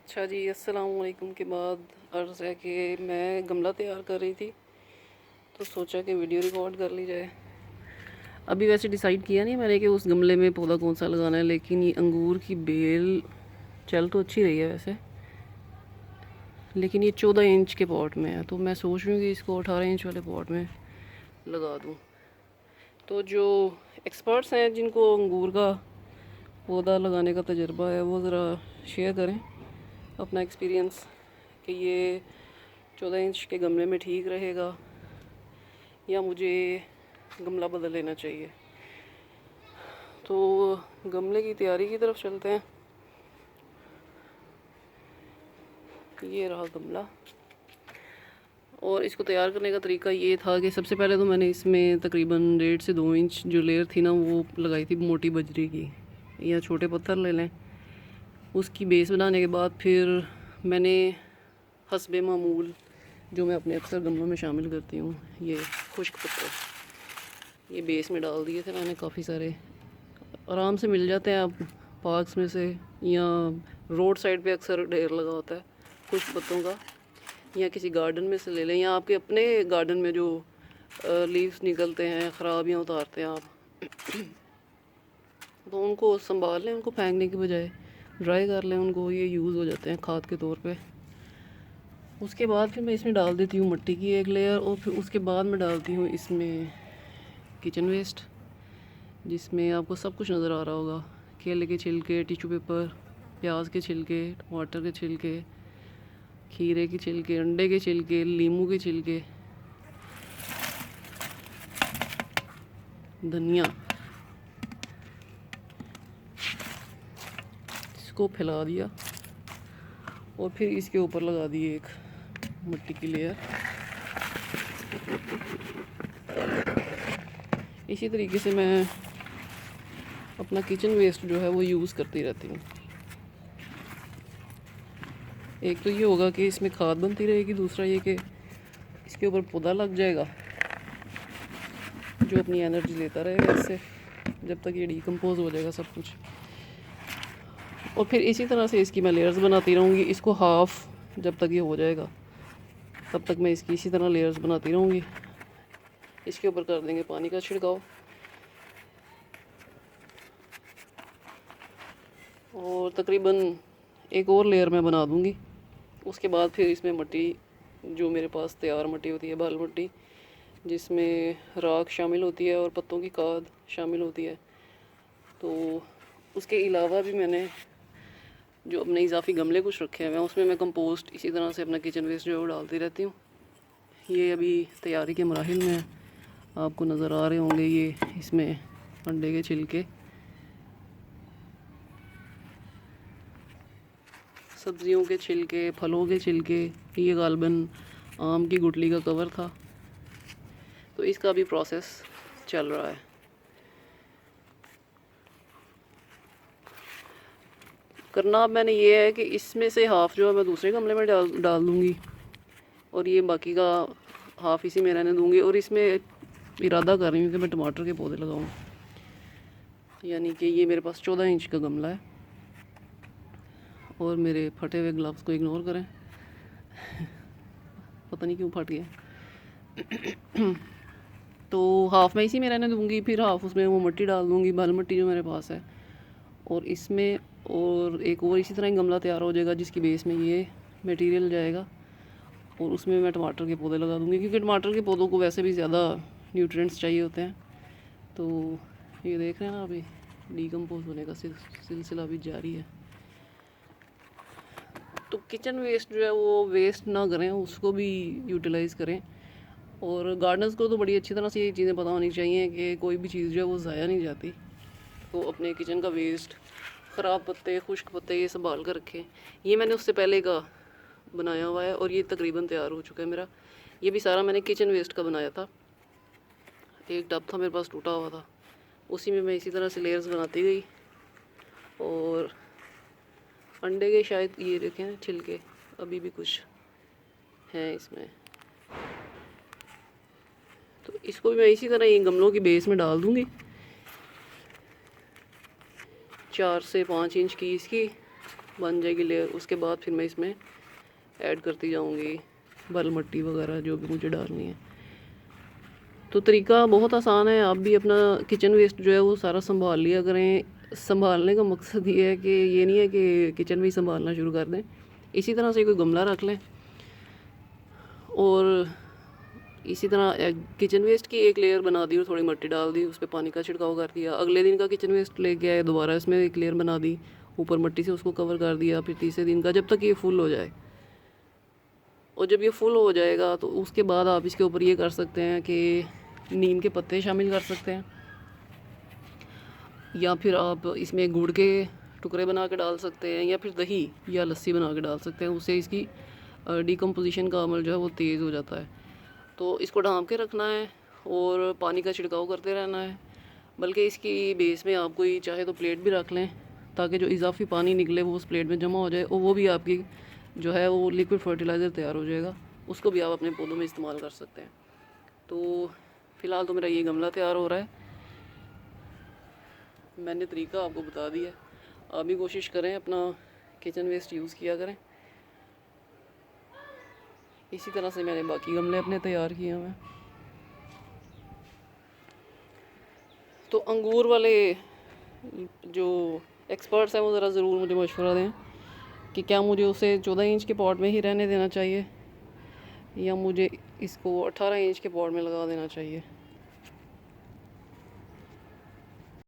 अच्छा जी, अस्सलाम वालेकुम के बाद अर्ज़ है कि मैं गमला तैयार कर रही थी तो सोचा कि वीडियो रिकॉर्ड कर ली जाए। अभी वैसे डिसाइड किया नहीं मैंने कि उस गमले में पौधा कौन सा लगाना है, लेकिन ये अंगूर की बेल चल तो अच्छी रही है वैसे, लेकिन ये 14 इंच के पॉट में है तो मैं सोच रही हूँ कि इसको 18 इंच वाले पॉट में लगा दूँ। तो जो एक्सपर्ट्स हैं जिनको अंगूर का पौधा लगाने का तजुर्बा है वो ज़रा शेयर करें अपना एक्सपीरियंस कि ये 14 इंच के गमले में ठीक रहेगा या मुझे गमला बदल लेना चाहिए। तो गमले की तैयारी की तरफ चलते हैं। ये रहा गमला, और इसको तैयार करने का तरीका ये था कि सबसे पहले तो मैंने इसमें तकरीबन 1.5 से 2 इंच जो लेयर थी ना वो लगाई थी मोटी बजरी की, या छोटे पत्थर ले लें। उसकी बेस बनाने के बाद फिर मैंने हस्बे मामूल जो मैं अपने अक्सर गमलों में शामिल करती हूँ, ये खुश्क पत्ते ये बेस में डाल दिए थे मैंने। काफ़ी सारे आराम से मिल जाते हैं आप पार्क्स में से, या रोड साइड पे अक्सर ढेर लगा होता है खुश्क पत्तों का, या किसी गार्डन में से ले लें, या आपके अपने गार्डन में जो लीव्स निकलते हैं ख़राब या उतारते हैं आप तो उनको संभाल लें, उनको फेंकने की बजाय ड्राई कर लें उनको, ये यूज़ हो जाते हैं खाद के तौर पे। उसके बाद फिर मैं इसमें डाल देती हूँ मिट्टी की एक लेयर, और फिर उसके बाद मैं डालती हूँ इसमें किचन वेस्ट, जिसमें आपको सब कुछ नज़र आ रहा होगा। केले के छिलके, टिश्यू पेपर, प्याज के छिलके, टमाटर के छिलके, खीरे के छिलके, अंडे के छिलके, नींबू के छिलके, धनिया। इसको फैला दिया और फिर इसके ऊपर लगा दी एक मिट्टी की लेयर। इसी तरीके से मैं अपना किचन वेस्ट जो है वो यूज़ करती रहती हूँ। एक तो ये होगा कि इसमें खाद बनती रहेगी, दूसरा ये कि इसके ऊपर पौधा लग जाएगा जो अपनी एनर्जी लेता रहेगा इससे जब तक ये डिकम्पोज हो जाएगा सब कुछ। और फिर इसी तरह से इसकी मैं लेयर्स बनाती रहूँगी। इसको हाफ़ जब तक ये हो जाएगा तब तक मैं इसकी इसी तरह लेयर्स बनाती रहूँगी। इसके ऊपर कर देंगे पानी का छिड़काव, और तकरीबन एक और लेयर मैं बना दूँगी। उसके बाद फिर इसमें मिट्टी, जो मेरे पास तैयार मिट्टी होती है बाल मिट्टी, जिसमें राख शामिल होती है और पत्तों की खाद शामिल होती है। तो उसके अलावा भी मैंने जो अपने इजाफी गमले कुछ रखे हैं उसमें मैं कंपोस्ट इसी तरह से अपना किचन वेस्ट जो है वो डालती रहती हूँ। ये अभी तैयारी के मराहिल में आपको नज़र आ रहे होंगे। ये इसमें अंडे के छिलके, सब्जियों के छिलके, फलों के छिलके, ये गालबन आम की गुठली का कवर था। तो इसका भी प्रोसेस चल रहा है। करना अब मैंने ये है कि इसमें से हाफ़ जो है मैं दूसरे गमले में डाल दूँगी, और ये बाकी का हाफ़ इसी में रहने दूँगी। और इसमें इरादा कर रही हूँ कि मैं टमाटर के पौधे लगाऊँ, यानी कि ये मेरे पास 14 इंच का गमला है। और मेरे फटे हुए ग्लव्स को इग्नोर करें पता नहीं क्यों फट गया तो हाफ़ मैं इसी में रहने दूँगी, फिर हाफ़ उसमें वो मिट्टी डाल दूँगी, बाल मिट्टी जो मेरे पास है। और इसमें और एक और इसी तरह ही गमला तैयार हो जाएगा जिसकी बेस में ये मटेरियल जाएगा, और उसमें मैं टमाटर के पौधे लगा दूँगी, क्योंकि टमाटर के पौधों को वैसे भी ज़्यादा न्यूट्रिएंट्स चाहिए होते हैं। तो ये देख रहे हैं ना, अभी डिकम्पोज होने का सिलसिला अभी जारी है। तो किचन वेस्ट जो है वो वेस्ट ना करें, उसको भी यूटिलाइज़ करें। और गार्डनर्स को तो बड़ी अच्छी तरह से ये चीज़ें पता होनी चाहिए कि कोई भी चीज़ जो है वो ज़ाया नहीं जाती। तो अपने किचन का वेस्ट, ख़राब पत्ते, खुश्क पत्ते, ये संभाल कर रखें। ये मैंने उससे पहले का बनाया हुआ है और ये तकरीबन तैयार हो चुका है मेरा। ये भी सारा मैंने किचन वेस्ट का बनाया था। एक टब था मेरे पास टूटा हुआ था, उसी में मैं इसी तरह से लेयर्स बनाती गई। और अंडे के शायद ये देखें छिलके अभी भी कुछ हैं इसमें, तो इसको भी मैं इसी तरह ये गमलों की बेस में डाल दूँगी। 4 से 5 इंच की इसकी बन जाएगी लेयर, उसके बाद फिर मैं इसमें ऐड करती जाऊंगी बल मट्टी वगैरह जो भी मुझे डालनी है। तो तरीका बहुत आसान है, आप भी अपना किचन वेस्ट जो है वो सारा संभाल लिया करें। संभालने का मकसद ये है कि ये नहीं है कि किचन में ही संभालना शुरू कर दें। इसी तरह से कोई गमला रख लें और इसी तरह किचन वेस्ट की एक लेयर बना दी और थोड़ी मिट्टी डाल दी, उस पर पानी का छिड़काव कर दिया। अगले दिन का किचन वेस्ट लेके आए, दोबारा इसमें एक लेयर बना दी, ऊपर मिट्टी से उसको कवर कर दिया। फिर तीसरे दिन का, जब तक ये फुल हो जाए। और जब ये फुल हो जाएगा तो उसके बाद आप इसके ऊपर ये कर सकते हैं कि नीम के पत्ते शामिल कर सकते हैं, या फिर आप इसमें गुड़ के टुकड़े बना के डाल सकते हैं, या फिर दही या लस्सी बना के डाल सकते हैं। उससे इसकी डिकम्पोजिशन का अमल जो है वो तेज़ हो जाता है। तो इसको ढाँप के रखना है और पानी का छिड़काव करते रहना है। बल्कि इसकी बेस में आप कोई चाहे तो प्लेट भी रख लें, ताकि जो इजाफी पानी निकले वो उस प्लेट में जमा हो जाए, और वो भी आपकी जो है वो लिक्विड फर्टिलाइज़र तैयार हो जाएगा। उसको भी आप अपने पौधों में इस्तेमाल कर सकते हैं। तो फ़िलहाल तो मेरा ये गमला तैयार हो रहा है, मैंने तरीका आपको बता दिया है। आप भी कोशिश करें, अपना किचन वेस्ट यूज़ किया करें। इसी तरह से मैंने बाकी गमले अपने तैयार किए हुए हैं। तो अंगूर वाले जो एक्सपर्ट्स हैं वो ज़रा ज़रूर मुझे मशवरा दें कि क्या मुझे उसे 14 इंच के पॉट में ही रहने देना चाहिए या मुझे इसको 18 इंच के पॉट में लगा देना चाहिए।